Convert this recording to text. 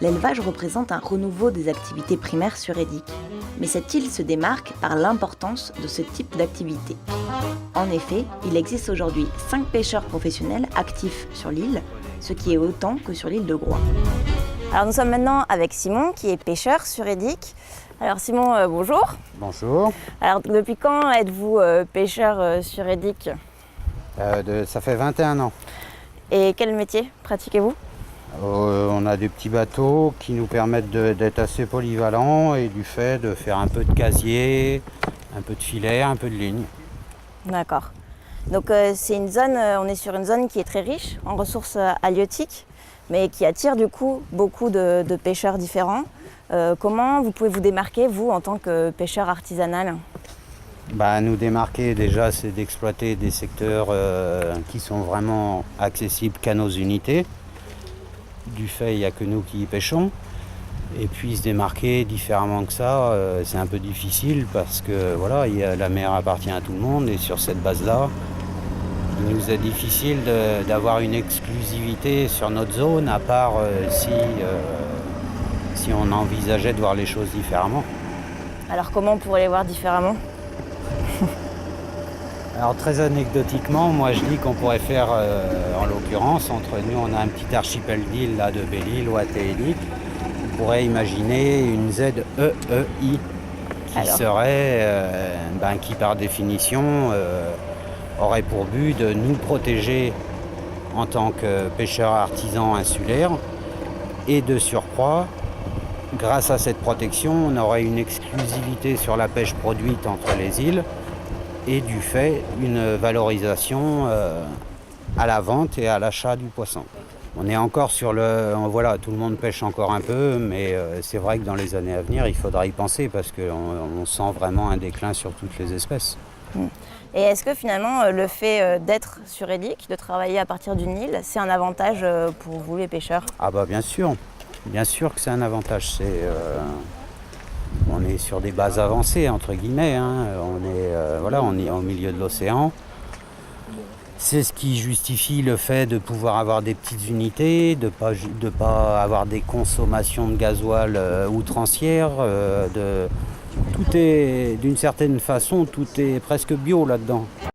l'élevage représente un renouveau des activités primaires sur Edic. Mais cette île se démarque par l'importance de ce type d'activité. En effet, il existe aujourd'hui 5 pêcheurs professionnels actifs sur l'île, ce qui est autant que sur l'île de Groix. Alors nous sommes maintenant avec Simon qui est pêcheur sur Edic. Alors Simon, bonjour. Bonjour. Alors depuis quand êtes-vous pêcheur sur Edic ? Ça fait 21 ans. Et quel métier pratiquez-vous ? On a des petits bateaux qui nous permettent d'être assez polyvalents et du fait de faire un peu de casier, un peu de filet, un peu de ligne. D'accord. Donc c'est une zone, on est sur une zone qui est très riche en ressources halieutiques, mais qui attire du coup beaucoup de pêcheurs différents. Comment vous pouvez vous démarquer, vous, en tant que pêcheur artisanal ? Nous démarquer déjà, c'est d'exploiter des secteurs qui sont vraiment accessibles qu'à nos unités. Du fait, il n'y a que nous qui y pêchons. Et puis se démarquer différemment que ça, c'est un peu difficile parce que voilà, la mer appartient à tout le monde et sur cette base-là, il nous est difficile d'avoir une exclusivité sur notre zone, à part si on envisageait de voir les choses différemment. Alors comment on pourrait les voir différemment ? Alors très anecdotiquement, moi je dis qu'on pourrait faire, en l'occurrence, entre nous on a un petit archipel d'îles là, de Belle-Île, Ouate et Edic. On pourrait imaginer une ZEEI qui serait, qui par définition aurait pour but de nous protéger en tant que pêcheurs artisans insulaires et de surcroît, grâce à cette protection, on aurait une exclusivité sur la pêche produite entre les îles et du fait une valorisation à la vente et à l'achat du poisson. On est encore sur tout le monde pêche encore un peu, mais c'est vrai que dans les années à venir, il faudra y penser parce qu'on sent vraiment un déclin sur toutes les espèces. Et est-ce que finalement le fait d'être sur Edic, de travailler à partir d'une île, c'est un avantage pour vous les pêcheurs ? Ah bien sûr que c'est un avantage. On est sur des bases avancées, entre guillemets. On est au milieu de l'océan. C'est ce qui justifie le fait de pouvoir avoir des petites unités, de pas avoir des consommations de gasoil outrancières. Tout est, d'une certaine façon, tout est presque bio là-dedans.